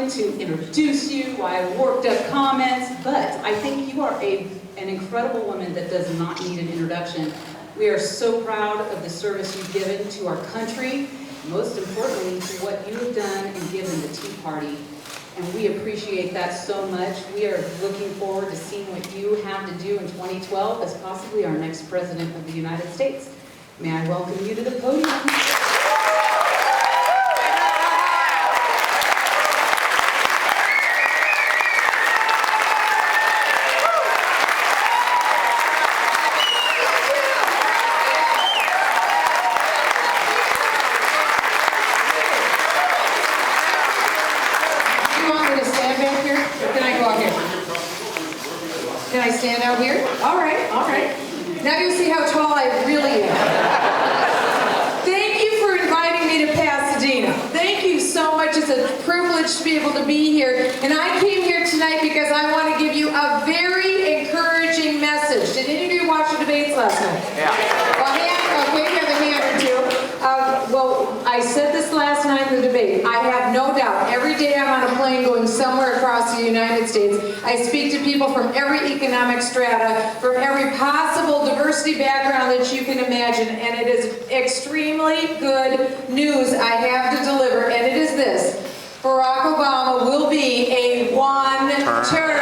time to introduce you, why I worked up comments, but I think you are an incredible woman that does not need an introduction. We are so proud of the service you've given to our country, most importantly, to what you have done and given the Tea Party. And we appreciate that so much. We are looking forward to seeing what you have to do in 2012 as possibly our next President of the United States. May I welcome you to the podium. Can I stand out here? All right, all right. Now you see how tall I really am. Thank you for inviting me to Pasadena. Thank you so much. It's a privilege to be able to be here. And I came here tonight because I want to give you a very encouraging message. Did any of you watch the debates last night? Yeah. Well, okay, you have the hand or two. Well, I said this last night in the debate. I have no doubt. Every day I'm on a plane going somewhere across the United States, I speak to people from every economic strata, from every possible diversity background that you can imagine, and it is extremely good news I have to deliver, and it is this. Barack Obama will be a one-term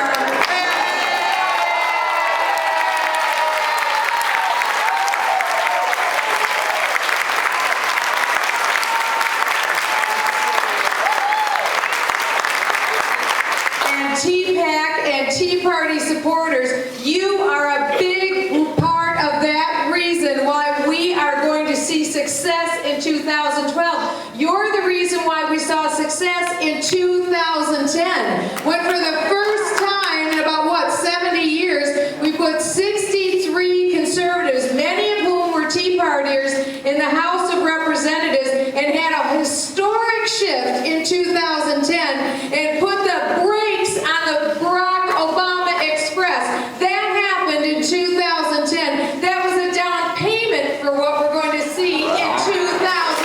TeaPac and Tea Party supporters, you are a big part of that reason why we are going to see success in 2012. You're the reason why we saw success in 2010, when for the first time in about, 70 years, we put 63 conservatives, many of whom were Tea Partiers, in the House of Representatives, and had a historic shift in 2010 and put the brakes on the Barack Obama Express. That happened in 2010. That was a down payment for what we're going to see in 2012.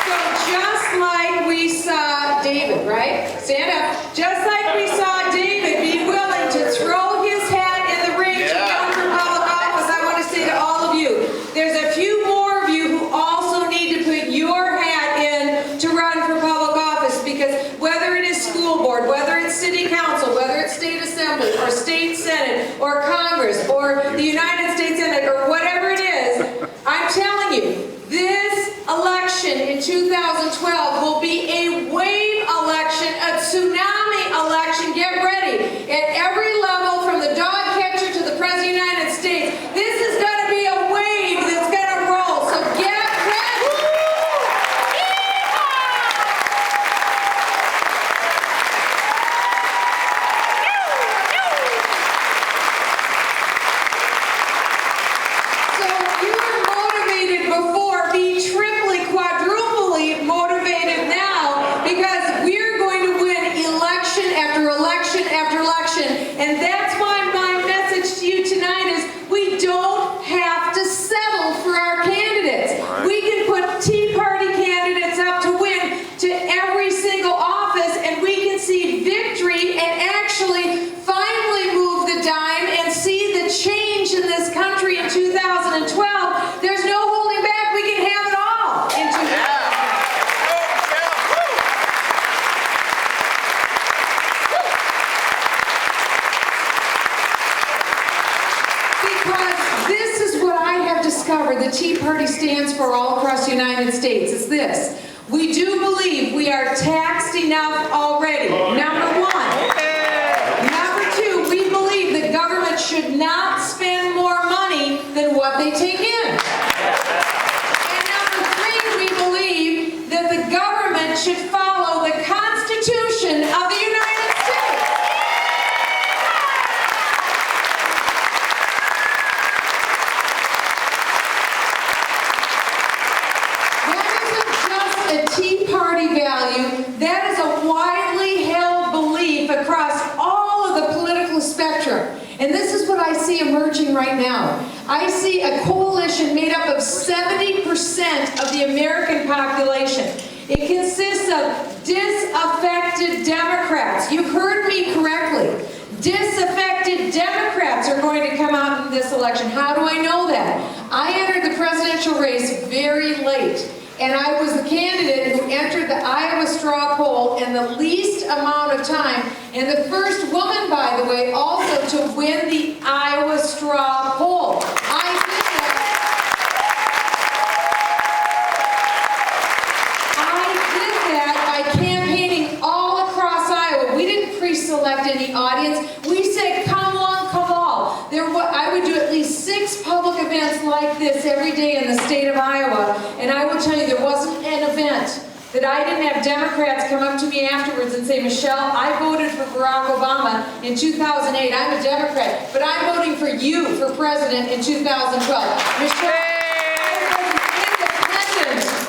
So just like we saw David, right? Stand up. Just like we saw David be willing to throw his hat in the ring to run for public office, I want to say to all of you, there's a few more of you who also need to put your hat in to run for public office, because whether it is school board, whether it's city council, whether it's state assembly or state senate or Congress or the United States Senate or whatever it is, I'm telling you, this election in 2012 will be a wave election, a tsunami election. Get ready. At every level, from the dog catcher to the President of the United States, this is going to be a wave that's going to roll. So get ready. So you were motivated before, be triply, quadruply motivated now, because we're going to win election after election after election. And that's why my message to you tonight is we don't have to settle for our candidates. We can put Tea Party candidates up to win to every single office, and we can see victory and actually finally move the dime and see the change in this country in 2012. There's no holding back. We can have it all in 2012. Because this is what I have discovered the Tea Party stands for all across the United States. It's this. We do believe we are taxed enough already. Number one. Number two, we believe the government should not spend more money than what they take in. And number three, we believe that the government should follow the Constitution of the United States. That isn't just a Tea Party value, that is a widely held belief across all of the political spectrum. And this is what I see emerging election right now. I see a coalition made up of 70% of the American population. It consists of disaffected Democrats. You heard me correctly. Disaffected Democrats are going to come out in this election. How do I know that? I entered the presidential race very late, and I was the candidate who entered the Iowa straw poll in the least amount of time, and the first woman, by the way, also to win the Iowa straw poll. I did that. By campaigning all across Iowa. We didn't pre-select any audience. We said, come on, come all. I would do at least 6 public events like this every day in the state of Iowa, and I will tell you, there wasn't an event that I didn't have Democrats come up to me afterwards and say, Michelle, I voted for Barack Obama in 2008. I'm a Democrat, but I'm voting for you for president in 2012. Michelle,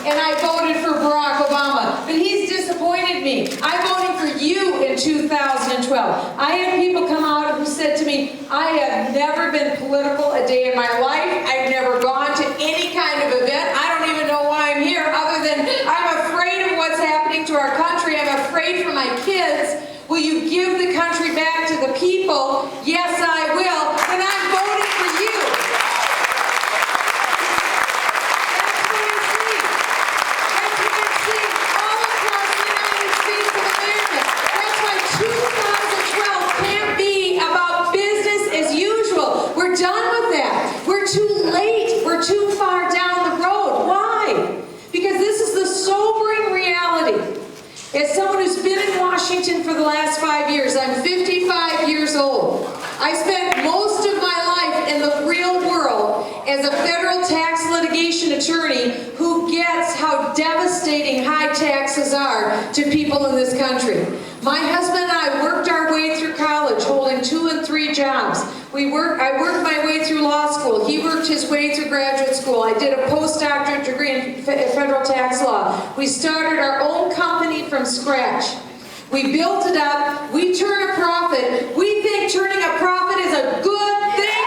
and I voted for Barack Obama, but he's disappointed me. I'm voting for you in 2012. I had people come out who said to me, I have never been political a day in my life. I've never gone to any kind of event. I don't even know why I'm here, other than I'm afraid of what's happening to our country. I'm afraid for my kids. Will you give the country back to the people? Yes, I will. And I'm voting for you. Too far down the road. Why? Because this is the sobering reality. As someone who's been in Washington for the last 5 years, I'm 55 years old. I spent most of my life in the real world as a federal tax litigation attorney who gets how devastating high taxes are to people in this country. My husband and I worked our way through college, holding 2 and 3 jobs. I worked my way through law school. He worked his way through graduate school. I did a postdoctorate degree in federal tax law. We started our own company from scratch. We built it up. We turn a profit. We think turning a profit is a good thing.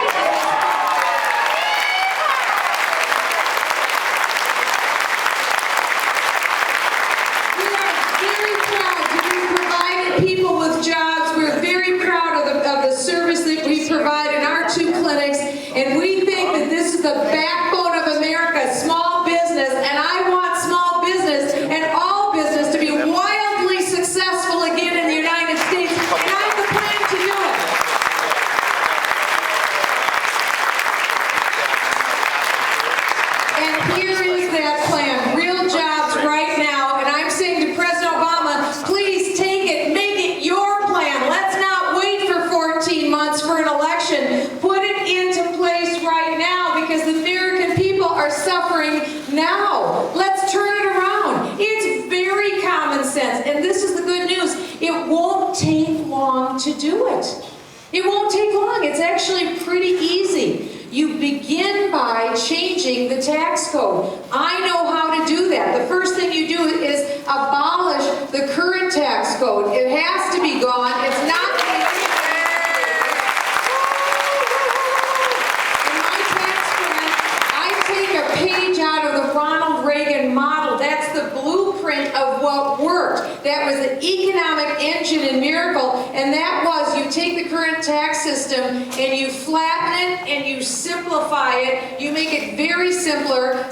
We are very proud to be providing people with jobs. We're very proud of the service that we provide in our 2 clinics, and we think that this is the backbone of America, small business, and I want small business and all business to be wildly successful again in the United States, and I have the plan to do it. And here is that plan, real jobs right now, and I'm saying to President Obama, please take it, make it your plan. Let's not wait for 14 months for an election. Put it into place right now, because the American people are suffering now. Let's turn it around. It's very common sense, and this is the good news. It won't take long to do it. It won't take long. It's actually pretty easy. You begin by changing the tax code. I know how to do that. The first thing you do is abolish the current tax code. It has to be gone. It's not in my tax plan, I take a page out of the Ronald Reagan model. That's the blueprint of what worked. That was the economic engine in Miracle, and that was you take the current tax system and you flatten it and you simplify it. You make it very simple,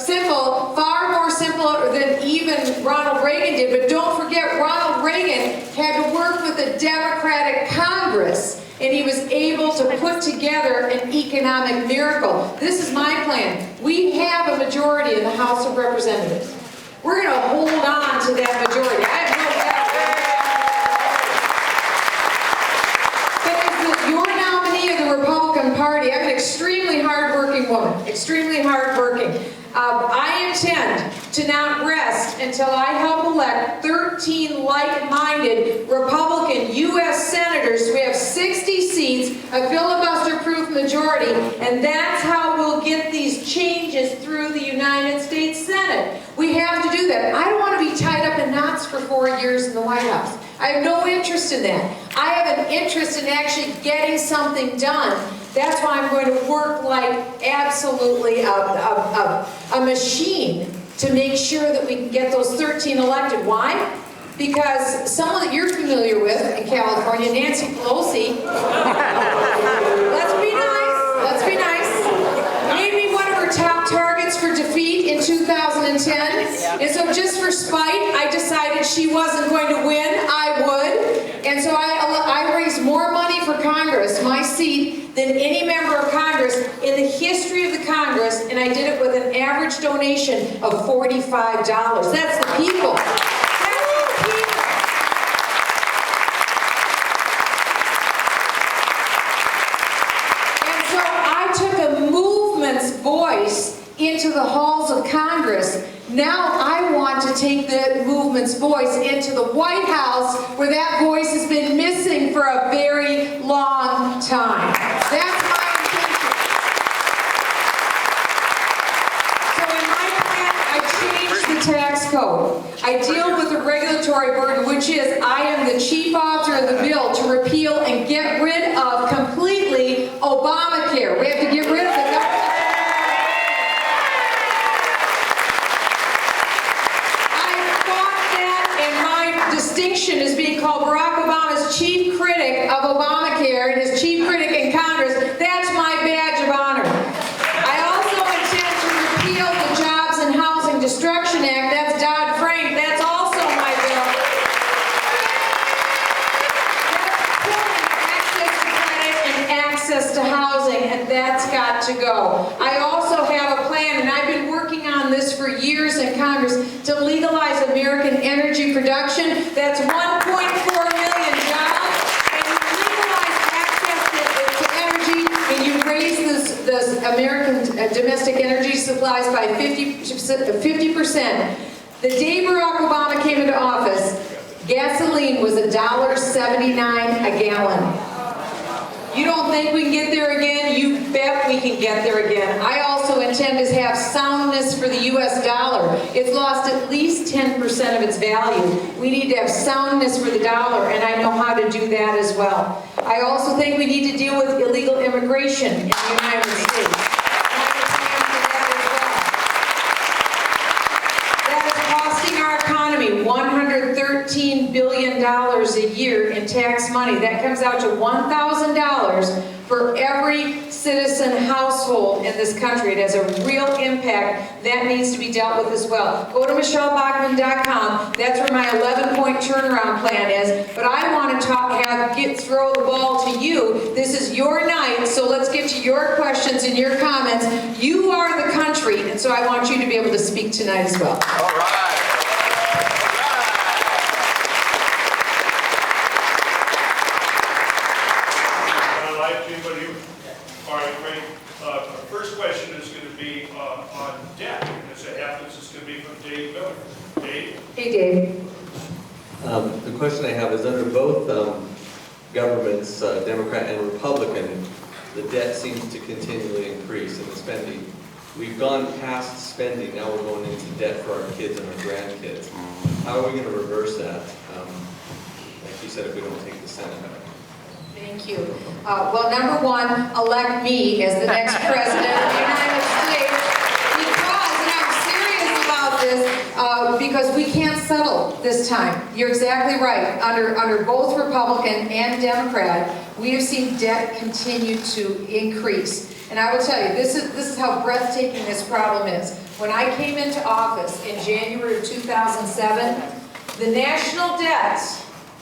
far more simpler than even Ronald Reagan did. But don't forget, Ronald Reagan had to work with a Democratic Congress, and he was able to put together an economic miracle. This is my plan. We have a majority in the House of Representatives. We're going to hold on to that majority. I have no doubt. But as your nominee of the Republican Party, I'm an extremely hardworking woman, extremely hardworking. I intend to not rest until I help elect 13 like-minded Republican U.S. senators. We have 60 seats, a filibuster-proof majority, and that's how we'll get these changes through the United States Senate. We have to do that. I don't want to be tied up in knots for 4 years in the White House. I have no interest in that. I have an interest in actually getting something done. That's why I'm going to work like absolutely a machine to make sure that we can get those 13 elected. Why? Because someone that you're familiar with in California, Nancy Pelosi, let's be nice, made me one of her top targets for defeat in 2010. And so just for spite, I decided she wasn't going to win, I would. And so I raised more money for Congress, my seat, than any member of Congress in the history of the Congress, and I did it with an average donation of $45. That's the people. Voice into the halls of Congress. Now I want to take the movement's voice into the White House, where that voice has been missing for a very long time. That's my intention. So in my plan, I changed the tax code. I deal with the regulatory burden, which is I am the chief author of the bill to repeal and get rid of completely Obamacare. We have to get rid of the government. Distinction is being called Barack Obama's chief critic of Obamacare and his chief critic in Congress. That's my badge of honor. I also intend to repeal the Jobs and Housing Destruction Act. That's Dodd-Frank. That's also my bill. That's pulling access to credit and access to housing, and that's got to go. I also have a plan, and I've been working on this for years in Congress, to legalize American energy production. That's 1.4 million jobs, and you legalize access to energy, and you raise this American domestic energy supplies by 50%. The day Barack Obama came into office, gasoline was $1.79 a gallon. You don't think we can get there again? You bet we can get there again. I also intend to have soundness for the U.S. dollar. It's lost at least 10% of its value. We need to have soundness for the dollar, and I know how to do that as well. I also think we need to deal with illegal immigration in the United States. $113 billion a year in tax money. That comes out to $1,000 for every citizen household in this country. It has a real impact. That needs to be dealt with as well. Go to MichelleBachmann.com. That's where my 11-point turnaround plan is. But I want to throw the ball to you. This is your night, so let's get to your questions and your comments. You are the country, and so I want you to be able to speak tonight as well. All right. All right, great. Our first question is going to be on debt. As it happens, it's going to be from Dave Miller. Dave? Hey, Dave. The question I have is, under both governments, Democrat and Republican, the debt seems to continually increase in the spending. We've gone past spending, now we're going into debt for our kids and our grandkids. How are we going to reverse that? Like you said, if we don't take the Senate back. Thank you. Well, number one, elect me as the next president of the United States, because, and I'm serious about this, because we can't settle this time. You're exactly right. Under both Republican and Democrat, we have seen debt continue to increase. And I will tell you, this is how breathtaking this problem is. When I came into office in January of 2007, the national debt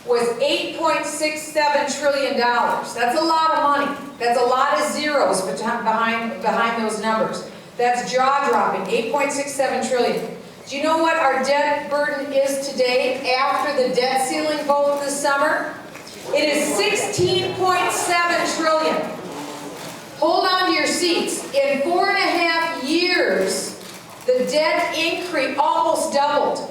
was $8.67 trillion. That's a lot of money. That's a lot of zeros behind those numbers. That's jaw-dropping, $8.67 trillion. Do you know what our debt burden is today after the debt ceiling vote this summer? It is $16.7 trillion. Hold on to your seats. In 4.5 years, the debt increase almost doubled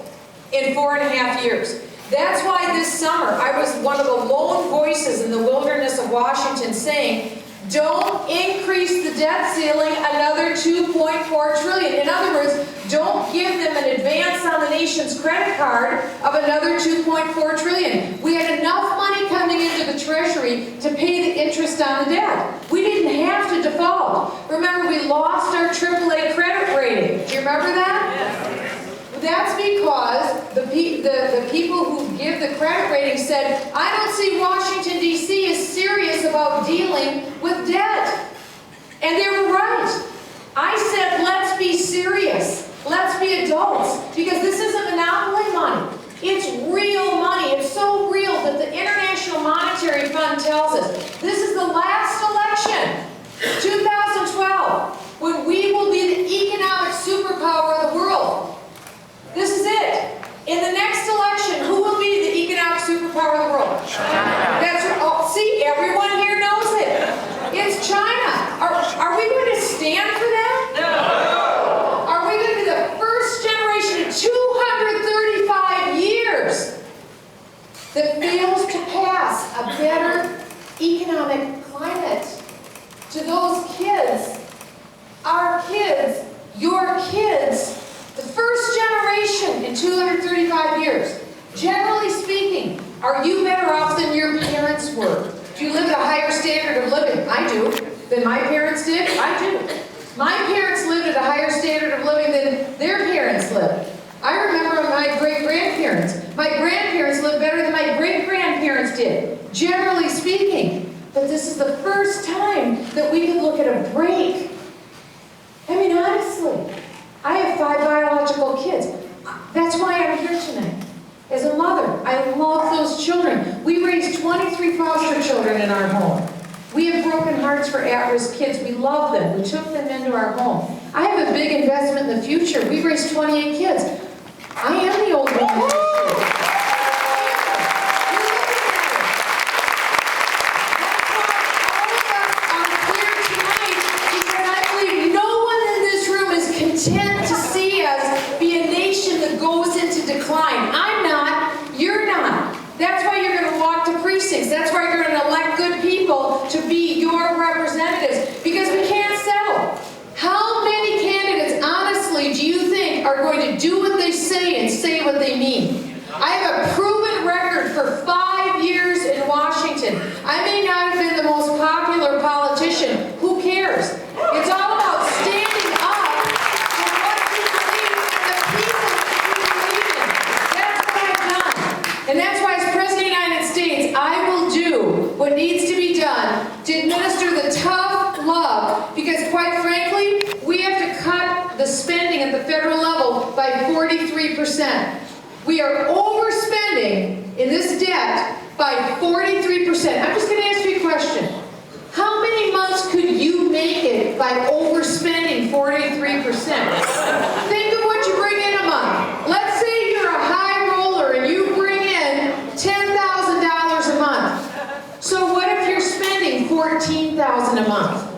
in 4.5 years. That's why this summer I was one of the lone voices in the wilderness of Washington saying, don't increase the debt ceiling another $2.4 trillion. In other words, don't give them an advance on the nation's credit card of another $2.4 trillion. We had enough money coming into the Treasury to pay the interest on the debt. We didn't have default. Remember, we lost our AAA credit rating. Do you remember that? That's because the people who give the credit rating said, I don't see Washington, D.C. is serious about dealing with debt. And they were right. I said, let's be serious. Let's be adults. Because this isn't monopoly money. It's real money. It's so real that the International Monetary Fund tells us this is the last election, 2012, when we will be the economic superpower of the world. This is it. In the next election, who will be the economic superpower of the world? China. That's oh, see, everyone here knows it. It's China. Are we going to stand for that? No. Are we going to be the first generation in 235 years that fails to pass a better economic climate to those kids, our kids, your kids? The first generation in 235 years. Generally speaking, are you better off than your parents were? Do you live at a higher standard of living? I do. Than my parents did? I do. My parents lived at a higher standard of living than their parents lived. I remember my great-grandparents. My grandparents lived better than my great-grandparents did, generally speaking. But this is the first time that we can look at a break. I mean, honestly. I have 5 biological kids. That's why I'm here tonight. As a mother, I love those children. We raised 23 foster children in our home. We have broken hearts for at-risk kids. We love them. We took them into our home. I have a big investment in the future. We raised 28 kids. I am the old woman. Content to see us be a nation that goes into decline. I'm not, you're not. That's why you're going to walk to precincts. That's why you're going to elect good people to be your representatives, because we can't settle. How many candidates, honestly, do you think are going to do what they say and say what they mean? I have a proven record for 5 years in Washington. I may not have been the most popular politician. Who cares? It's all about standing up. And that's why, as President of the United States, I will do what needs to be done to administer the tough love, because quite frankly, we have to cut the spending at the federal level by 43%. We are overspending in this debt by 43%. I'm just going to ask you a question. How many months could you make it by overspending 43%? Think of what you bring in a month. Let's say you're a high roller and you bring in $10,000 a month. So what if you're spending $14,000 a month?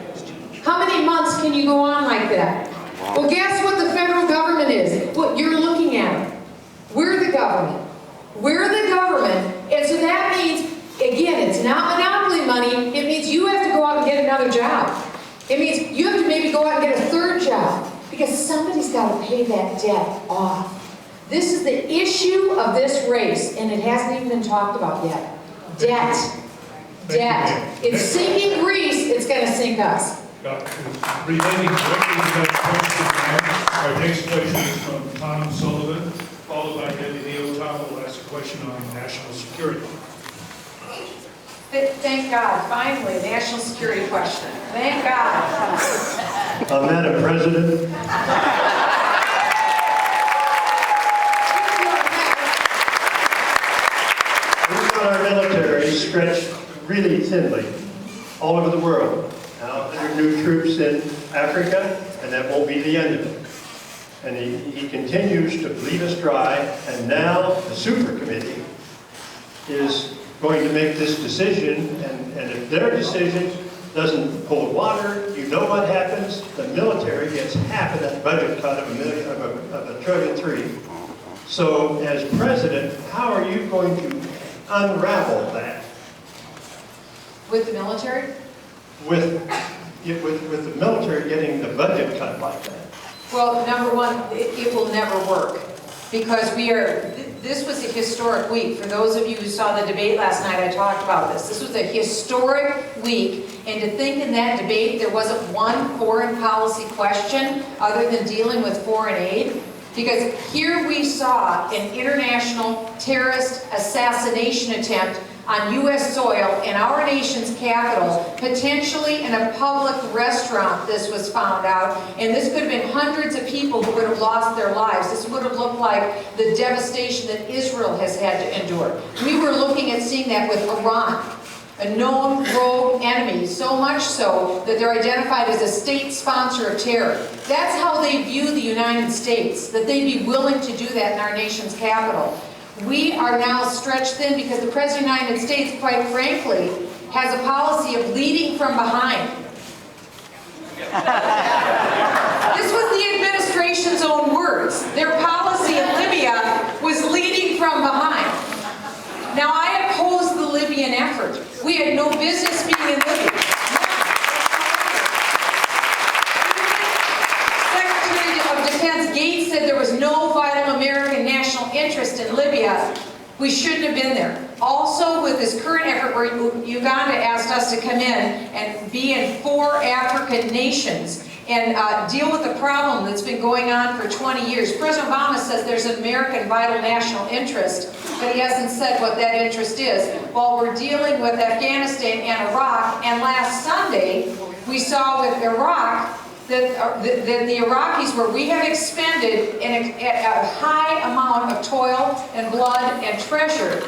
How many months can you go on like that? Well, guess what the federal government is? What you're looking at. We're the government. We're the government. And so that means, again, it's not monopoly money. It means you have to go out and get another job. It means you have to maybe go out and get a third job, because somebody's got to pay that debt off. This is the issue of this race, and it hasn't even been talked about yet. Debt. Debt. It's sinking Greece, it's going to sink us. Relating directly to that question, our next question is from Tom Sullivan, followed by Deputy Neil Townhall, who asked a question on national security. Thank God, finally, national security question. Thank God. Madam President, we've got our military stretched really thinly all over the world. Now, there are new troops in Africa, and that won't be the end of it. And he continues to bleed us dry, and now the super committee is going to make this decision, and if their decision doesn't hold water, you know what happens? The military gets half of that budget cut of $1.3 trillion. So, as president, how are you going to unravel that? With the military? With the military getting the budget cut like that? Well, number one, it will never work, because this was a historic week. For those of you who saw the debate last night, I talked about this. This was a historic week, and to think in that debate there wasn't one foreign policy question other than dealing with foreign aid, because here we saw an international terrorist assassination attempt on U.S. soil in our nation's capital, potentially in a public restaurant. This was found out, and this could have been hundreds of people who would have lost their lives. This would have looked like the devastation that Israel has had to endure. We were looking at seeing that with Iran, a known rogue enemy, so much so that they're identified as a state sponsor of terror. That's how they view the United States, that they'd be willing to do that in our nation's capital. We are now stretched thin because the President of the United States, quite frankly, has a policy of leading from behind. This was the administration's own words. Their policy in Libya was leading from behind. Now, I oppose the Libyan effort. We had no business being in Libya. Secretary of Defense Gates said there was no vital American national interest in Libya. We shouldn't have been there. Also, with this current effort where Uganda asked us to come in and be in 4 African nations and deal with the problem that's been going on for 20 years. President Obama says there's an American vital national interest, but he hasn't said what that interest is. While we're dealing with Afghanistan and Iraq, and last Sunday we saw with Iraq that the Iraqis, where we have expended a high amount of toil and blood and treasure,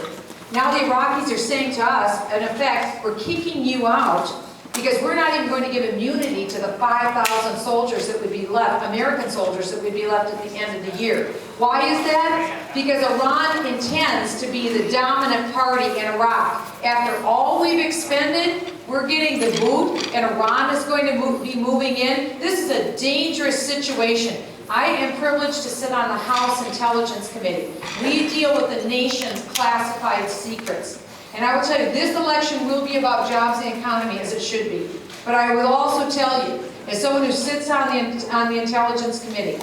now the Iraqis are saying to us, in effect, we're kicking you out because we're not even going to give immunity to the 5,000 soldiers that would be left, American soldiers that would be left at the end of the year. Why is that? Because Iran intends to be the dominant party in Iraq. After all we've expended, we're getting the boot, and Iran is going to be moving in. This is a dangerous situation. I am privileged to sit on the House Intelligence Committee. We deal with the nation's classified secrets. And I will tell you, this election will be about jobs and economy, as it should be. But I will also tell you, as someone who sits on the Intelligence Committee,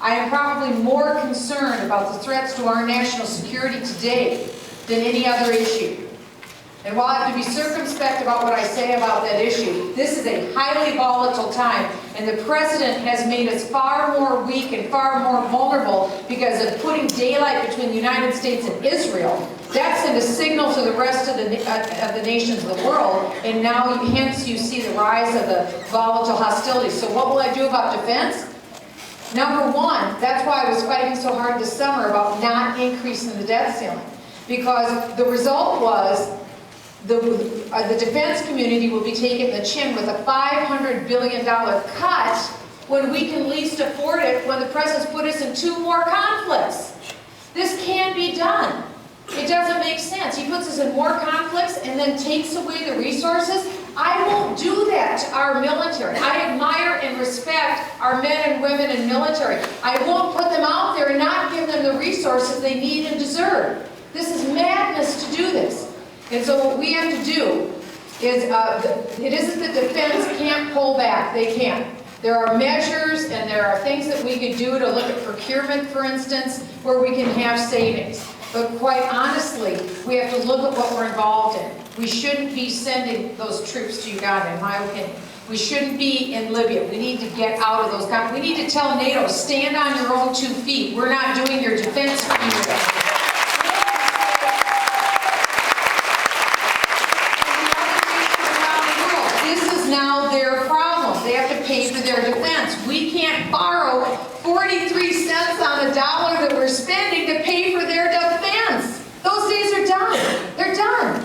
I am probably more concerned about the threats to our national security today than any other issue. And while I have to be circumspect about what I say about that issue, this is a highly volatile time, and the President has made us far more weak and far more vulnerable because of putting daylight between the United States and Israel. That sent a signal to the rest of the nations of the world, and now hence you see the rise of the volatile hostility. So what will I do about defense? Number one, that's why I was fighting so hard this summer about not increasing the debt ceiling, because the result was the defense community will be taking the chin with a $500 billion cut when we can least afford it, when the President's put us in 2 more conflicts. This can't be done. It doesn't make sense. He puts us in more conflicts and then takes away the resources. I won't do that to our military. I admire and respect our men and women in military. I won't put them out there and not give them the resources they need and deserve. This is madness to do this. And so what we have to do is, it isn't that defense can't pull back. They can't. There are measures and there are things that we could do to look at procurement, for instance, where we can have savings. But quite honestly, we have to look at what we're involved in. We shouldn't be sending those troops to Uganda, in my opinion. We shouldn't be in Libya. We need to get out of those countries. We need to tell NATO, stand on your own 2 feet. We're not doing your defense for you. Now their problem. They have to pay for their defense. We can't borrow 43 cents on the dollar that we're spending to pay for their defense. Those days are done. They're done.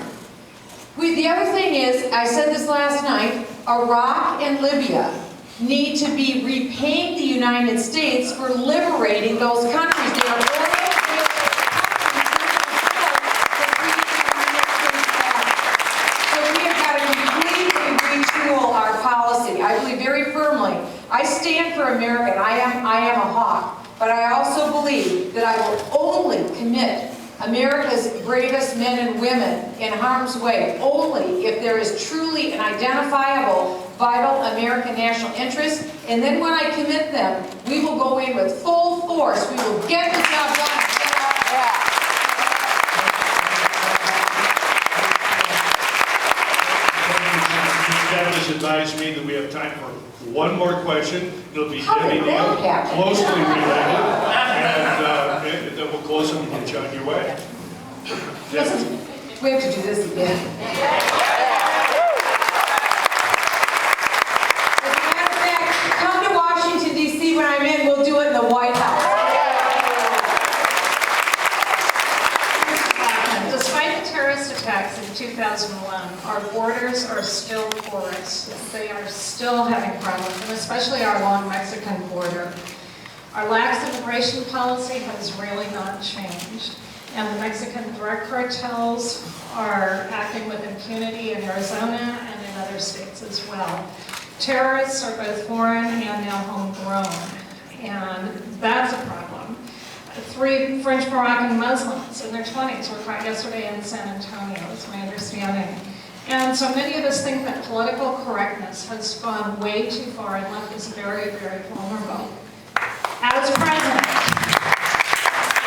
The other thing is, I said this last night, Iraq and Libya need to be repaying the United States for liberating those countries. They are I stand for America, and I am a hawk, but I also believe that I will only commit America's bravest men and women in harm's way only if there is truly an identifiable, vital American national interest. And then when I commit them, we will go in with full force. We will get the job done. advised me that we have time for one more question. It'll be How Debbie did Neal, that happen? closely related, and then we'll close and get you on your way. Debbie? We have to do this again. As a matter of fact, come to Washington DC when I'm in, we'll do it in the White House. Despite the terrorist attacks in 2001, our borders are still porous. They are still having problems, and especially our long Mexican border. Our lax immigration policy has really not changed. And the Mexican drug cartels are acting with impunity in Arizona and in other states as well. Terrorists are both foreign and now homegrown, and that's a problem. 3 French Moroccan Muslims in their 20s were caught yesterday in San Antonio, is my understanding. And so many of us think that political correctness has gone way too far and left us very, very vulnerable. As president,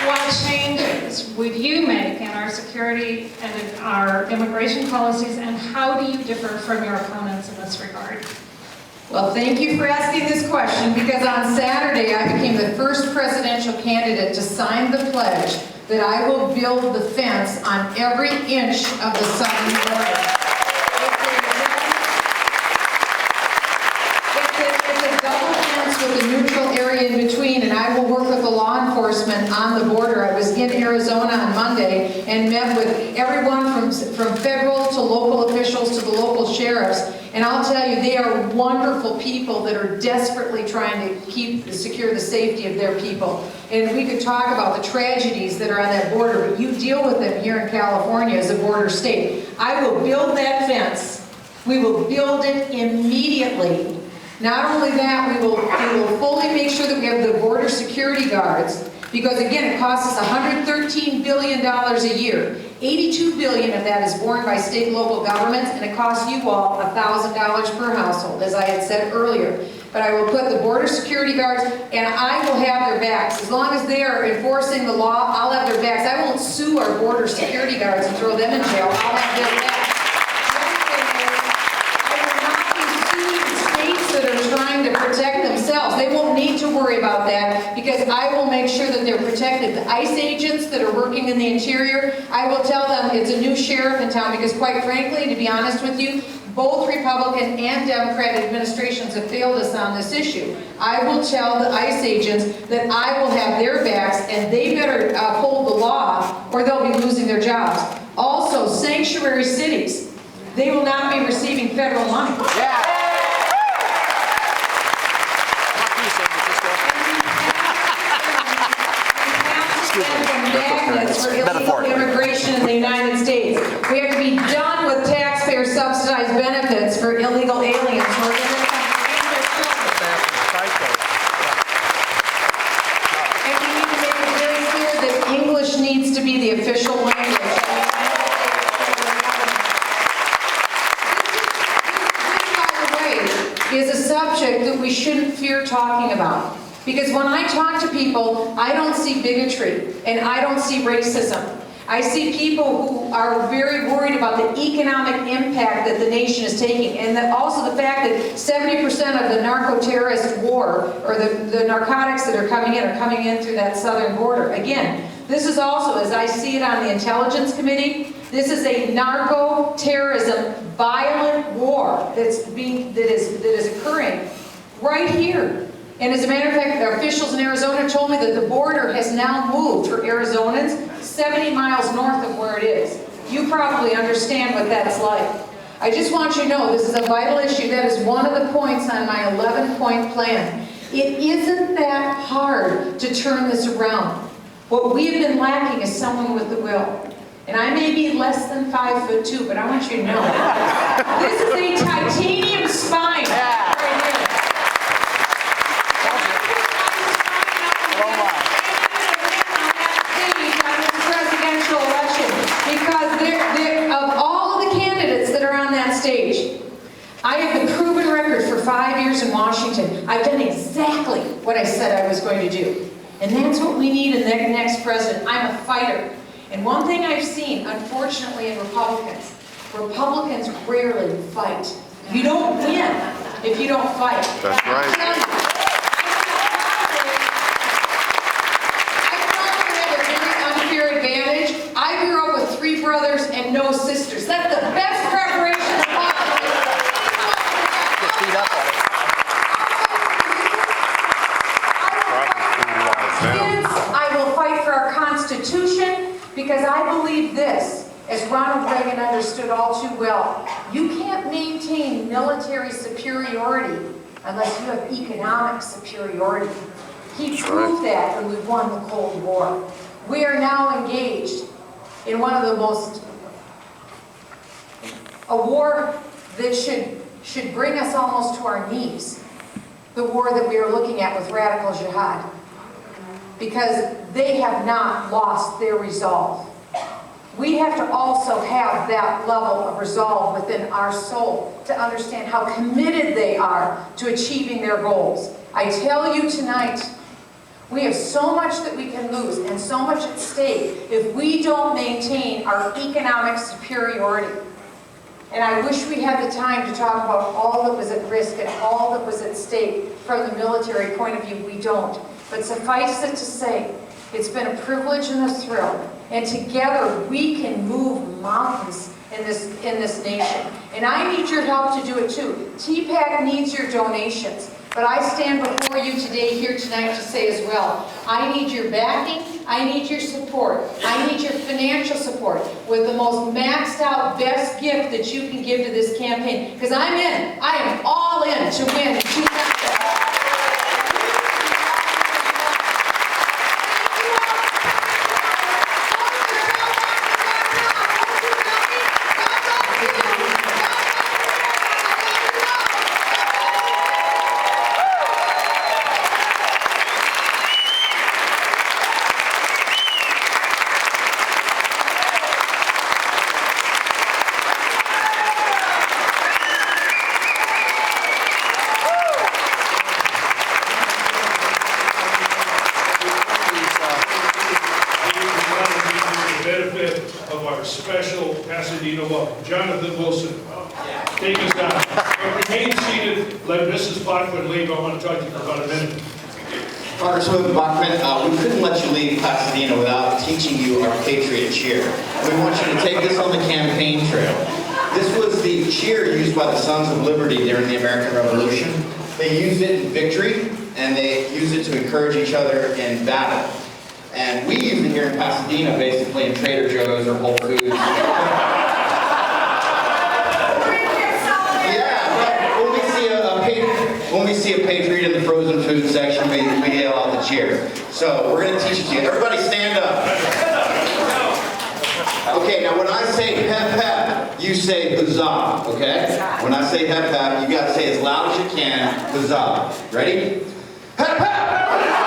what changes would you make in our security and in our immigration policies, and how do you differ from your opponents in this regard? Well, thank you for asking this question, because on Saturday I became the first presidential candidate to sign the pledge that I will build the fence on every inch of the southern border. It's a double fence with a neutral area in between, and I will work with the law enforcement on the border. I was in Arizona on Monday and met with everyone from federal to local officials to the local sheriffs. And I'll tell you, they are wonderful people that are desperately trying to secure the safety of their people. And we could talk about the tragedies that are on that border, but you deal with them here in California as a border state. I will build that fence. We will build it immediately. Not only that, we will fully make sure that we have the border security guards, because again, it costs us $113 billion a year. $82 billion of that is borne by state and local governments, and it costs you all $1,000 per household, as I had said earlier. But I will put the border security guards, and I will have their backs. As long as they are enforcing the law, I'll have their backs. I won't sue our border security guards and throw them in jail. I'll have their backs. That are trying to protect themselves. They won't need to worry about that, because I will make sure that they're protected. The ICE agents that are working in the interior, I will tell them it's a new sheriff in town, because quite frankly, to be honest with you, both Republican and Democrat administrations have failed us on this issue. I will tell the ICE agents that I will have their backs, and they better uphold the law or they'll be losing their jobs. Also, sanctuary cities, they will not be receiving federal money. Yeah. Magnets for illegal immigration in the United States. We have to be done with taxpayer subsidized benefits for illegal aliens who are in the country and their children. And we need to make it very clear that English needs to be the official language. This, by the way, is a subject that we shouldn't fear talking about. Because when I talk to people, I don't see bigotry and I don't see racism. I see people who are very worried about the economic impact that the nation is taking, and that also the fact that 70% of the narco-terrorist war, or the narcotics that are coming in through that southern border. Again, this is also, as I see it on the Intelligence Committee, this is a narco-terrorism violent war that is occurring right here. And as a matter of fact, the officials in Arizona told me that the border has now moved for Arizonans 70 miles north of where it is. You probably understand what that's like. I just want you to know this is a vital issue. That is one of the points on my 11-point plan. It isn't that hard to turn this around. What we have been lacking is someone with the will. And I may be less than 5'2", but I want you to know this is a titanium spine. I have the proven record for 5 years in Washington. I've done exactly what I said I was going to do. And that's what we need in the next president. I'm a fighter. And one thing I've seen, unfortunately, in Republicans rarely fight. You don't win if you don't fight. That's right. I'm telling you, I have a very unfair advantage. I grew up with 3 brothers and no sisters. That's the best preparation possible. Get beat up on it. Kids, I will fight for our Constitution because I believe this, as Ronald Reagan understood all too well. You can't maintain military superiority unless you have economic superiority. He proved that when we won the Cold War. We are now engaged in one of the most, a war that should bring us almost to our knees. The war that we are looking at with radical jihad. Because they have not lost their resolve. We have to also have that level of resolve within our soul to understand how committed they are to achieving their goals. I tell you tonight, we have so much that we can lose and so much at stake if we don't maintain our economic superiority. And I wish we had the time to talk about all that was at risk and all that was at stake from the military point of view. We don't. But suffice it to say, it's been a privilege and a thrill. And together we can move mountains in this nation. And I need your help to do it too. TeaPac needs your donations. But I stand before you today, here tonight, to say as well, I need your backing, I need your support, I need your financial support with the most maxed out best gift that you can give to this campaign. Because I'm in, I am all in to win in 2000. Special Pasadena welcome. Jonathan Wilson, take us down. But remain seated, let Mrs. Bachmann leave. I want to talk to you for about a minute. Congresswoman Bachmann, we couldn't let you leave Pasadena without teaching you our Patriot cheer. We want you to take this on the campaign trail. This was the cheer used by the Sons of Liberty during the American Revolution. They used it in victory, and they used it to encourage each other in battle. And we use it here in Pasadena, basically in Trader Joe's or Whole Foods. Yeah, but when we see a Patriot in the frozen food section, we yell out the cheer. So we're going to teach it to you. Everybody stand up. Okay, now when I say hep hep, you say huzzah, okay? When I say hep hep, you got to say as loud as you can, huzzah. Ready? Hep hep!